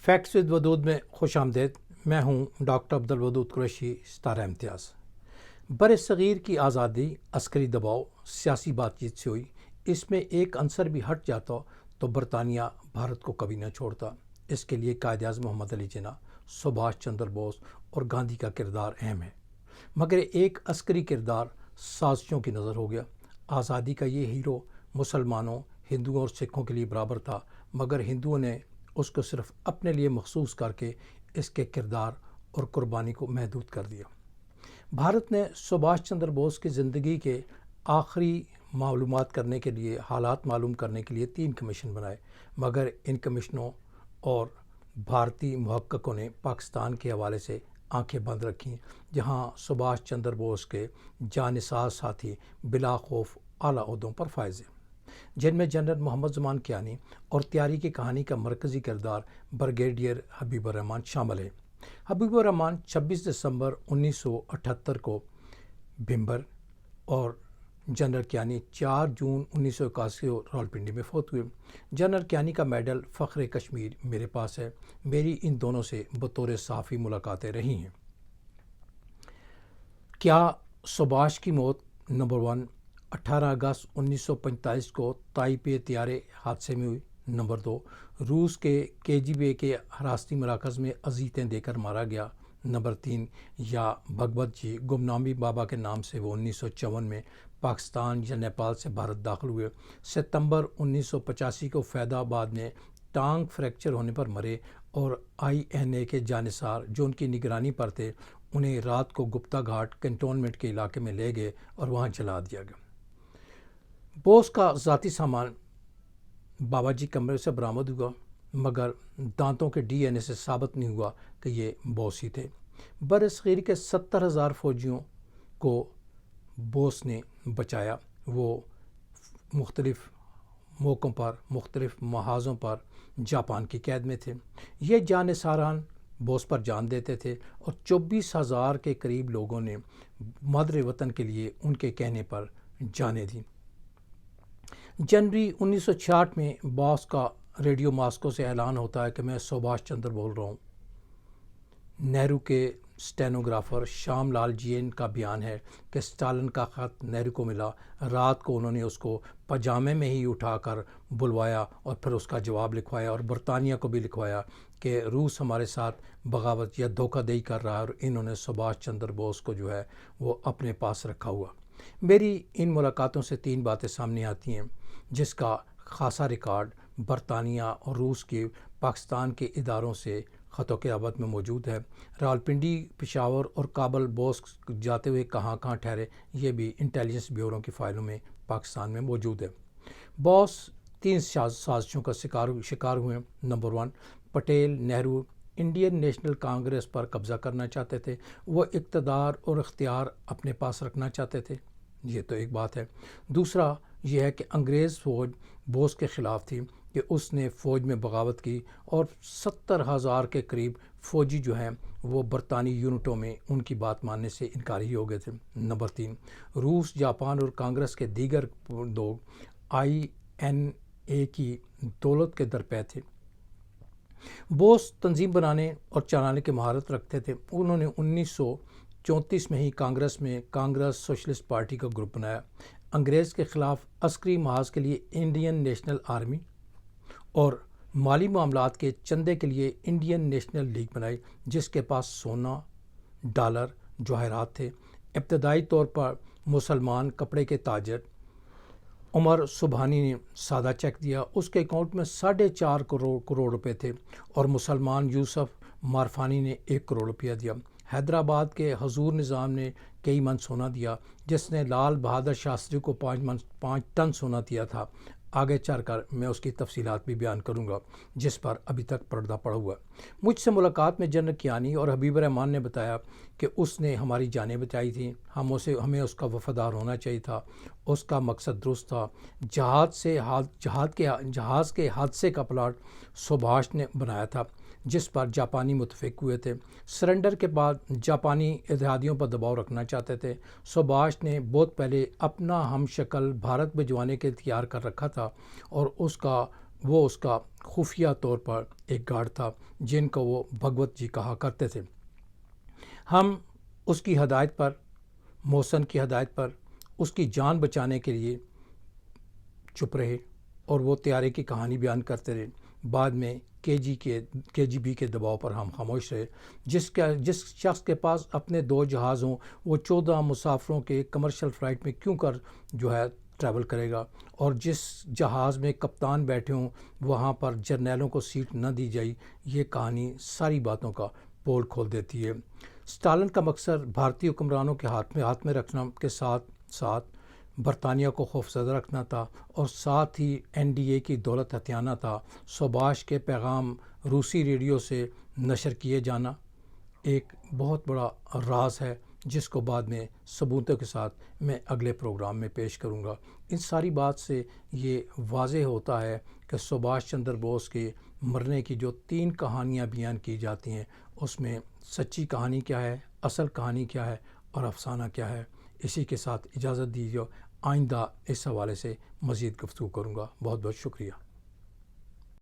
Facts with ودود میں خوش آمدید۔ میں ہوں ڈاکٹر عبدالودود قریشی، ستارہ امتیاز۔ بر صغیر کی آزادی عسکری دباؤ، سیاسی بات چیت سے ہوئی۔ اس میں ایک عنصر بھی ہٹ جاتا تو برطانیہ بھارت کو کبھی نہ چھوڑتا۔ اس کے لیے قائد اعظم محمد علی جناح، سبھاش چندر بوس اور گاندھی کا کردار اہم ہے، مگر ایک عسکری کردار سازشوں کی نظر ہو گیا۔ آزادی کا یہ ہیرو مسلمانوں، ہندوؤں اور سکھوں کے لیے برابر تھا، مگر ہندوؤں نے اس کو صرف اپنے لیے مخصوص کر کے اس کے کردار اور قربانی کو محدود کر دیا۔ بھارت نے سبھاش چندر بوس کی زندگی کے آخری معلومات کرنے کے لیے، حالات معلوم کرنے کے لیے 3 کمیشن بنائے، مگر ان کمیشنوں اور بھارتی محققوں نے پاکستان کے حوالے سے آنکھیں بند رکھیں، جہاں سبھاش چندر بوس کے جانثار ساتھی بلا خوف اعلیٰ عہدوں پر فائز ہیں، جن میں جنرل محمد زمان کیانی اور تیاری کی کہانی کا مرکزی کردار بریگیڈیئر حبیب الرحمان شامل ہے۔ حبیب الرحمان 26 دسمبر 1978 کو بھمبر اور جنرل کیانی 4 جون 1981 کو راولپنڈی میں فوت ہوئے۔ جنرل کیانی کا میڈل فخر کشمیر میرے پاس ہے۔ میری ان دونوں سے بطور صحافی ملاقاتیں رہی ہیں۔ کیا سبھاش کی موت؟ نمبر 1، 18 اگست 1945 کو تائپے طیارے حادثے میں ہوئی۔ نمبر 2، روس کے KGB کے حراستی مراکز میں اذیتیں دے کر مارا گیا۔ نمبر 3، یا بھگوت جی گمنامی بابا کے نام سے وہ 1954 میں پاکستان یا نیپال سے بھارت داخل ہوئے۔ ستمبر 1985 کو فیض آباد میں ٹانگ فریکچر ہونے پر مرے، اور INA کے جانثار جو ان کی نگرانی پر تھے انہیں رات کو گپتا گھاٹ کنٹونمنٹ کے علاقے میں لے گئے اور وہاں جلا دیا گیا۔ بوس کا ذاتی سامان بابا جی کمرے سے برآمد ہوا، مگر دانتوں کے DNA سے ثابت نہیں ہوا کہ یہ بوس ہی تھے۔ برصغیر کے 70,000 فوجیوں کو بوس نے بچایا۔ وہ مختلف موقعوں پر، مختلف محاذوں پر جاپان کی قید میں تھے۔ یہ جانثاران بوس پر جان دیتے تھے، اور 24,000 کے قریب لوگوں نے مادر وطن کے لیے ان کے کہنے پر جانیں دیں۔ جنوری 1966 میں بوس کا ریڈیو ماسکو سے اعلان ہوتا ہے کہ میں سبھاش چندر بول رہا ہوں۔ نہرو کے اسٹینوگرافر شام لال جین کا بیان ہے کہ اسٹالن کا خط نہرو کو ملا۔ رات کو انہوں نے اس کو پاجامے میں ہی اٹھا کر بلوایا اور پھر اس کا جواب لکھوایا، اور برطانیہ کو بھی لکھوایا کہ روس ہمارے ساتھ بغاوت یا دھوکہ دہی کر رہا ہے، اور انہوں نے سبھاش چندر بوس کو جو ہے وہ اپنے پاس رکھا ہوا۔ میری ان ملاقاتوں سے 3 باتیں سامنے آتی ہیں، جس کا خاصا ریکارڈ برطانیہ اور روس کے پاکستان کے اداروں سے خط و کتابت میں موجود ہے۔ راولپنڈی، پشاور اور کابل بوس جاتے ہوئے کہاں کہاں ٹھہرے، یہ بھی انٹیلیجنس بیورو کی فائلوں میں پاکستان میں موجود ہے۔ بوس 3 سازشوں کا شکار ہوئے۔ Number 1، Patel Nehru Indian National Congress پر قبضہ کرنا چاہتے تھے۔ وہ اقتدار اور اختیار اپنے پاس رکھنا چاہتے تھے، یہ تو ایک بات ہے۔ دوسرا یہ ہے کہ انگریز فوج بوس کے خلاف تھی کہ اس نے فوج میں بغاوت کی، اور 70,000 کے قریب فوجی جو ہیں وہ برطانوی یونٹوں میں ان کی بات ماننے سے انکاری ہو گئے تھے۔ نمبر 3، روس، جاپان اور کانگریس کے دیگر لوگ INA کی دولت کے درپے تھے۔ بوس تنظیم بنانے اور چلانے کی مہارت رکھتے تھے۔ انہوں نے 1934 میں ہی کانگریس میں کانگریس سوشلسٹ پارٹی کا گروپ بنایا۔ انگریز کے خلاف عسکری محاذ کے لیے انڈین نیشنل آرمی اور مالی معاملات کے چندے کے لیے انڈین نیشنل لیگ بنائی، جس کے پاس سونا، ڈالر، جواہرات تھے۔ ابتدائی طور پر مسلمان کپڑے کے تاجر عمر سبحانی نے سادہ چیک دیا، اس کے اکاؤنٹ میں 4.5 کروڑ روپے تھے، اور مسلمان یوسف مارفانی نے 1 کروڑ روپیہ دیا۔ حیدرآباد کے حضور نظام نے کئی من سونا دیا، جس نے لال بہادر شاستری کو 5 ٹن سونا دیا تھا۔ آگے چل کر میں اس کی تفصیلات بھی بیان کروں گا، جس پر ابھی تک پردہ پڑا ہوا ہے۔ مجھ سے ملاقات میں جنرل کیانی اور حبیب الرحمان نے بتایا کہ اس نے ہماری جانیں بچائی تھیں، ہمیں اس کا وفادار ہونا چاہیے تھا، اس کا مقصد درست تھا۔ جہاز کے حادثے کا پلاٹ سبھاش نے بنایا تھا، جس پر جاپانی متفق ہوئے تھے۔ سرنڈر کے بعد جاپانی اتحادیوں پر دباؤ رکھنا چاہتے تھے۔ سبھاش نے بہت پہلے اپنا ہم شکل بھارت بھجوانے کے تیار کر رکھا تھا، اور اس کا وہ اس کا خفیہ طور پر ایک گارڈ تھا جن کو وہ بھگوت جی کہا کرتے تھے۔ ہم اس کی ہدایت پر، محسن کی ہدایت پر، اس کی جان بچانے کے لیے چپ رہے اور وہ طیارے کی کہانی بیان کرتے رہے۔ بعد میں کے جی بی کے دباؤ پر ہم خاموش رہے۔ جس شخص کے پاس اپنے 2 جہاز ہوں وہ 14 مسافروں کے کمرشل فلائٹ میں کیوں کر ٹریول کرے گا، اور جس جہاز میں کپتان بیٹھے ہوں وہاں پر جرنیلوں کو سیٹ نہ دی جائے، یہ کہانی ساری باتوں کا پول کھول دیتی ہے۔ اسٹالن کا مقصد بھارتی حکمرانوں کے ہاتھ میں رکھنا کے ساتھ ساتھ برطانیہ کو خوفزدہ رکھنا تھا، اور ساتھ ہی NDA کی دولت ہتھیانا تھا۔ سبھاش کے پیغام روسی ریڈیو سے نشر کیے جانا ایک بہت بڑا راز ہے، جس کو بعد میں ثبوتوں کے ساتھ میں اگلے پروگرام میں پیش کروں گا۔ ان ساری بات سے یہ واضح ہوتا ہے کہ سبھاش چندر بوس کے مرنے کی جو 3 کہانیاں بیان کی جاتی ہیں، اس میں سچی کہانی کیا ہے، اصل کہانی کیا ہے اور افسانہ کیا ہے۔ اسی کے ساتھ اجازت دیجیے، آئندہ اس حوالے سے مزید گفتگو کروں گا۔ بہت بہت شکریہ۔